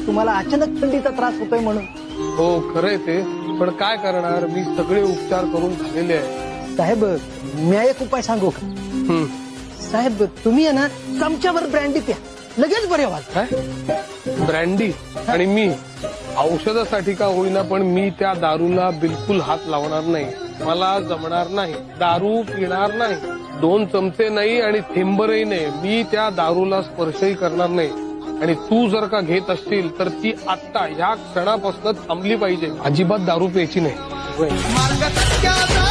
तुम्हाला अचानक थंडीचा त्रास होतोय म्हणून. हो खरंय ते, पण काय करणार, मी सगळे उपचार करून झालेले आहे. साहेब मी एक उपाय सांगू का? साहेब तुम्ही आहे ना चमच्यावर ब्रँडी प्या, लगेच बरे व्हाल. काय ब्रँडी? आणि मी औषधासाठी का होईना पण मी त्या दारूला बिलकुल हात लावणार नाही. मला जमणार नाही, दारू पिणार नाही, 2 चमचे नाही आणि थेंबरही नाही. मी त्या दारूला स्पर्शही करणार नाही. आणि तू जर का घेत असशील तर ती आत्ता ह्या क्षणापासून थांबली पाहिजे. अजिबात दारू प्यायची नाही. मार्ग सत्याचा